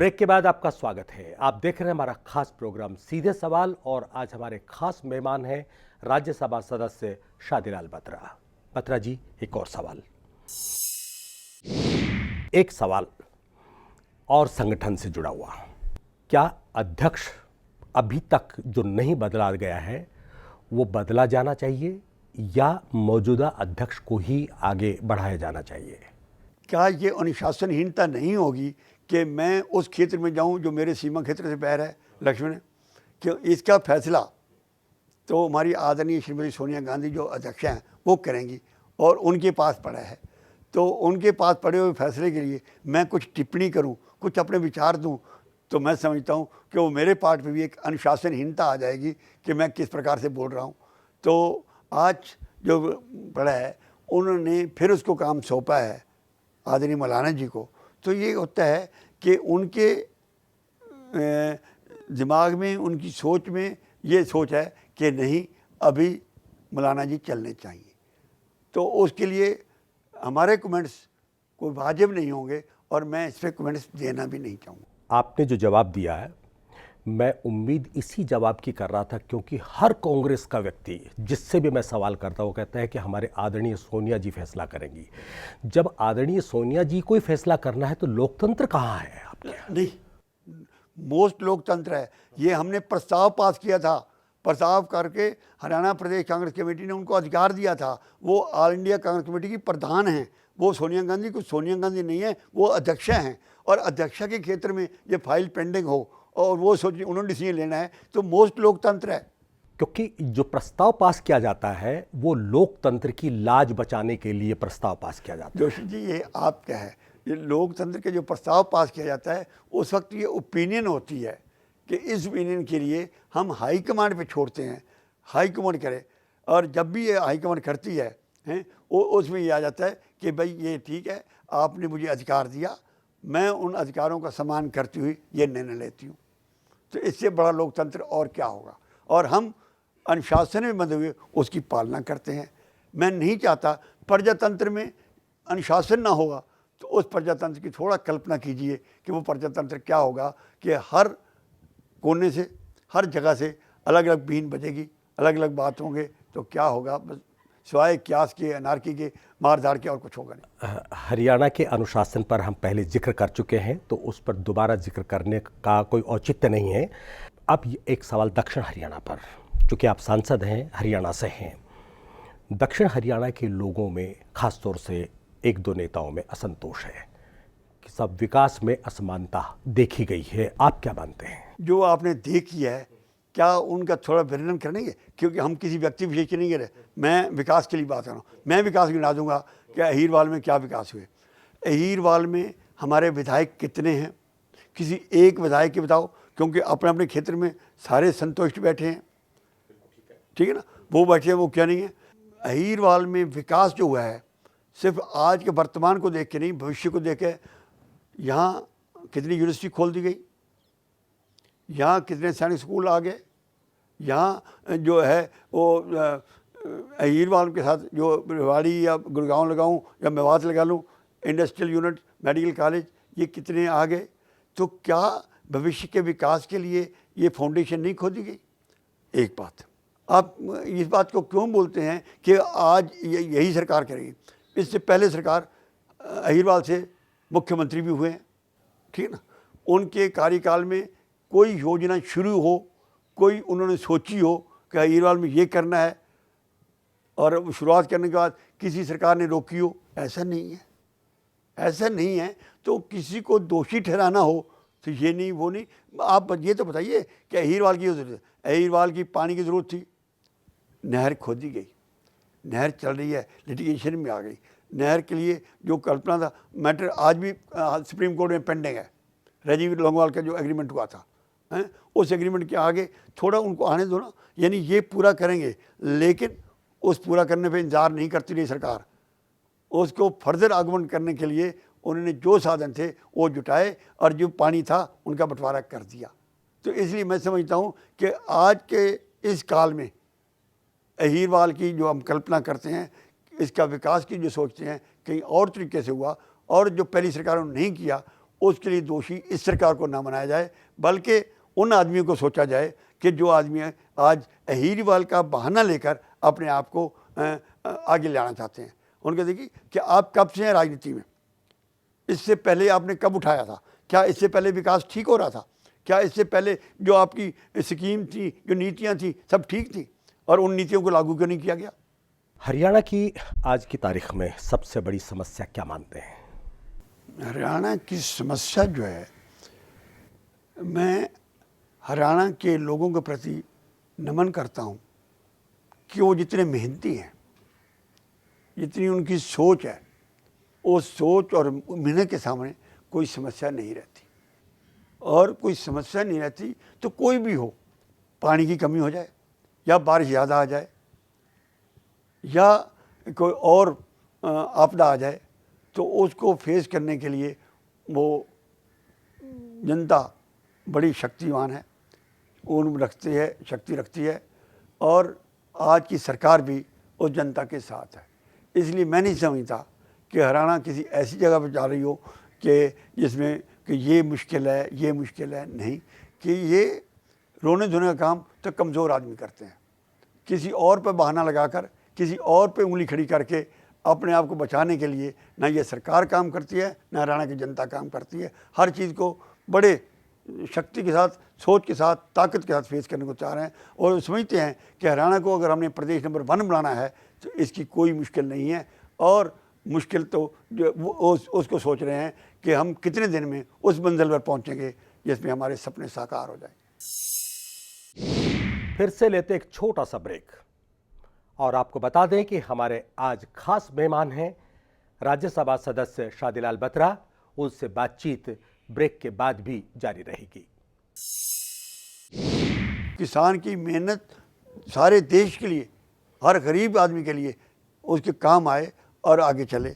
Break के बाद आपका स्वागत है। आप देख रहे हैं हमारा खास प्रोग्राम सीधे सवाल और आज हमारे खास मेहमान हैं राज्यसभा सदस्य शादीलाल बत्रा। बत्रा जी, एक और सवाल। एक सवाल और संगठन से जुड़ा हुआ। क्या अध्यक्ष अभी तक जो नहीं बदला गया है वो बदला जाना चाहिए या मौजूदा अध्यक्ष को ही आगे बढ़ाया जाना चाहिए? क्या ये अनुशासनहीनता नहीं होगी कि मैं उस क्षेत्र में जाऊं जो मेरे सीमा क्षेत्र से पैर है लक्ष्मण, कि इसका फैसला तो हमारी आदरणीय श्रीमती सोनिया गांधी जो अध्यक्ष हैं वो करेंगी और उनके पास पड़ा है। तो उनके पास पड़े हुए फैसले के लिए मैं कुछ टिप्पणी करूं, कुछ अपने विचार दूं, तो मैं समझता हूं कि वो मेरे पार्ट पे भी एक अनुशासनहीनता आ जाएगी कि मैं किस प्रकार से बोल रहा हूं। तो आज जो पड़ा है उन्होंने फिर उसको काम सौंपा है आदरणीय मौलाना जी को, तो ये होता है कि उनके दिमाग में, उनकी सोच में ये सोच है कि नहीं, अभी मौलाना जी चलने चाहिए। तो उसके लिए हमारे कमेंट्स कोई वाजिब नहीं होंगे और मैं इस पर कमेंट्स देना भी नहीं चाहूँगा। आपने जो जवाब दिया है, मैं उम्मीद इसी जवाब की कर रहा था, क्योंकि हर कांग्रेस का व्यक्ति जिससे भी मैं सवाल करता हूँ वो कहता है कि हमारे आदरणीय सोनिया जी फैसला करेंगी। जब आदरणीय सोनिया जी को ही फैसला करना है तो लोकतंत्र कहाँ है आपके? नहीं, मोस्ट लोकतंत्र है। ये हमने प्रस्ताव पास किया था, प्रस्ताव करके हरियाणा प्रदेश कांग्रेस कमेटी ने उनको अधिकार दिया था। वो ऑल इंडिया कांग्रेस कमेटी की प्रधान हैं, वो सोनिया गांधी को सोनिया गांधी नहीं है, वो अध्यक्षा हैं। और अध्यक्षा के क्षेत्र में ये फाइल पेंडिंग हो और वो सोच उन्होंने डिसीजन लेना है, तो मोस्ट लोकतंत्र है। क्योंकि जो प्रस्ताव पास किया जाता है वो लोकतंत्र की लाज बचाने के लिए प्रस्ताव पास किया जाता है। जोशी जी, ये आप क्या है, ये लोकतंत्र के जो प्रस्ताव पास किया जाता है उस वक्त ये ओपिनियन होती है कि इस ओपिनियन के लिए हम हाई कमांड पे छोड़ते हैं, हाई कमांड करे। और जब भी ये हाई कमांड करती है वो उसमें ये आ जाता है कि भाई ये ठीक है, आपने मुझे अधिकार दिया, मैं उन अधिकारों का सम्मान करती हुई ये निर्णय लेती हूँ। तो इससे बड़ा लोकतंत्र और क्या होगा। और हम अनुशासन में बंधे हुए उसकी पालना करते हैं। मैं नहीं चाहता प्रजातंत्र में अनुशासन ना होगा, तो उस प्रजातंत्र की थोड़ा कल्पना कीजिए कि वो प्रजातंत्र क्या होगा कि हर कोने से, हर जगह से अलग अलग बीन बजेगी, अलग अलग बात होंगे, तो क्या होगा। बस सिवाय क्यास के, अनारकी के, मारधाड़ के और कुछ होगा नहीं। हरियाणा के अनुशासन पर हम पहले जिक्र कर चुके हैं, तो उस पर दोबारा जिक्र करने का कोई औचित्य नहीं है। अब एक सवाल दक्षिण हरियाणा पर, चूँकि आप सांसद हैं, हरियाणा से हैं। दक्षिण हरियाणा के लोगों में, खास तौर से एक दो नेताओं में असंतोष है कि सब विकास में असमानता देखी गई है। आप क्या मानते हैं? जो आपने देखी है, क्या उनका थोड़ा वर्णन करेंगे? क्योंकि हम किसी व्यक्ति विशेष के नहीं कह रहे, मैं विकास के लिए बात कर रहा हूँ। मैं विकास गिना दूंगा कि अहीरवाल में क्या विकास हुए। अहीरवाल में हमारे विधायक कितने हैं? किसी एक विधायक के बताओ, क्योंकि अपने अपने क्षेत्र में सारे संतुष्ट बैठे हैं, ठीक है ना, वो बैठे हैं, वो क्या नहीं है। अहीरवाल में विकास जो हुआ है सिर्फ आज के वर्तमान को देख के नहीं, भविष्य को देख के। यहाँ कितनी यूनिवर्सिटी खोल दी गई, यहाँ कितने सैनिक स्कूल आ गए, यहाँ जो है वो अहीरवाल के साथ जो रेवाड़ी या गुड़गांव लगाऊं या मेवात लगा लूँ, इंडस्ट्रियल यूनिट, मेडिकल कॉलेज, ये कितने आ गए। तो क्या भविष्य के विकास के लिए ये फाउंडेशन नहीं खोदी गई? एक बात। आप इस बात को क्यों बोलते हैं कि आज यही सरकार करेगी? इससे पहले सरकार अहीरवाल से मुख्यमंत्री भी हुए हैं, ठीक है ना। उनके कार्यकाल में कोई योजना शुरू हो, कोई उन्होंने सोची हो कि अहीरवाल में ये करना है और शुरुआत करने के बाद किसी सरकार ने रोकी हो? ऐसा नहीं है, ऐसा नहीं है। तो किसी को दोषी ठहराना हो तो ये नहीं, वो नहीं। आप ये तो बताइए कि अहीरवाल की ज़रूरत, अहीरवाल की पानी की ज़रूरत थी, नहर खोदी गई, नहर चल रही है, लिटिगेशन में आ गई। नहर के लिए जो कल्पना था, मैटर आज भी सुप्रीम कोर्ट में पेंडिंग है। राजीव लोंगोवाल का जो एग्रीमेंट हुआ था, उस एग्रीमेंट के आगे थोड़ा उनको आने दो ना। यानी ये पूरा करेंगे, लेकिन उस पूरा करने पे इंतजार नहीं करती रही सरकार। उसको फर्दर आगमन करने के लिए उन्होंने जो साधन थे वो जुटाए और जो पानी था उनका बंटवारा कर दिया। तो इसलिए मैं समझता हूँ कि आज के इस काल में अहीरवाल की जो हम कल्पना करते हैं, इसका विकास की जो सोचते हैं, कहीं और तरीके से हुआ, और जो पहली सरकारों ने नहीं किया उसके लिए दोषी इस सरकार को ना बनाया जाए, बल्कि उन आदमियों को सोचा जाए कि जो आदमी आज अहीरवाल का बहाना लेकर अपने आप को आगे लाना चाहते हैं। उनके देखिए कि आप कब से हैं राजनीति में, इससे पहले आपने कब उठाया था? क्या इससे पहले विकास ठीक हो रहा था? क्या इससे पहले जो आपकी स्कीम थी, जो नीतियां थी, सब ठीक थी और उन नीतियों को लागू क्यों नहीं किया गया? हरियाणा की आज की तारीख में सबसे बड़ी समस्या क्या मानते हैं? हरियाणा की समस्या जो है, मैं हरियाणा के लोगों के प्रति नमन करता हूँ कि वो जितने मेहनती हैं, जितनी उनकी सोच है, वो सोच और मेहनत के सामने कोई समस्या नहीं रहती। और कोई समस्या नहीं रहती तो कोई भी हो, पानी की कमी हो जाए या बारिश ज़्यादा आ जाए या कोई और आपदा आ जाए, तो उसको फेस करने के लिए वो जनता बड़ी शक्तिवान है, उन रखती है, शक्ति रखती है और आज की सरकार भी उस जनता के साथ है। इसलिए मैं नहीं समझता कि हरियाणा किसी ऐसी जगह पर जा रही हो कि जिसमें कि ये मुश्किल है, ये मुश्किल है। नहीं, कि ये रोने धोने का काम तो कमज़ोर आदमी करते हैं। किसी और पर बहाना लगाकर, किसी और पे उंगली खड़ी करके अपने आप को बचाने के लिए ना ये सरकार काम करती है, ना हरियाणा की जनता काम करती है। हर चीज़ को बड़े शक्ति के साथ, सोच के साथ, ताकत के साथ फेस करने को चाह रहे हैं और समझते हैं कि हरियाणा को अगर हमने प्रदेश नंबर 1 बनाना है तो इसकी कोई मुश्किल नहीं है। और मुश्किल तो जो उसको सोच रहे हैं कि हम कितने दिन में उस मंजिल पर पहुंचेंगे जिसमें हमारे सपने साकार हो जाए। फिर से लेते एक छोटा सा ब्रेक और आपको बता दें कि हमारे आज खास मेहमान हैं राज्यसभा सदस्य शादीलाल बत्रा। उनसे बातचीत ब्रेक के बाद भी जारी रहेगी। किसान की मेहनत सारे देश के लिए, हर गरीब आदमी के लिए उसके काम आए और आगे चले।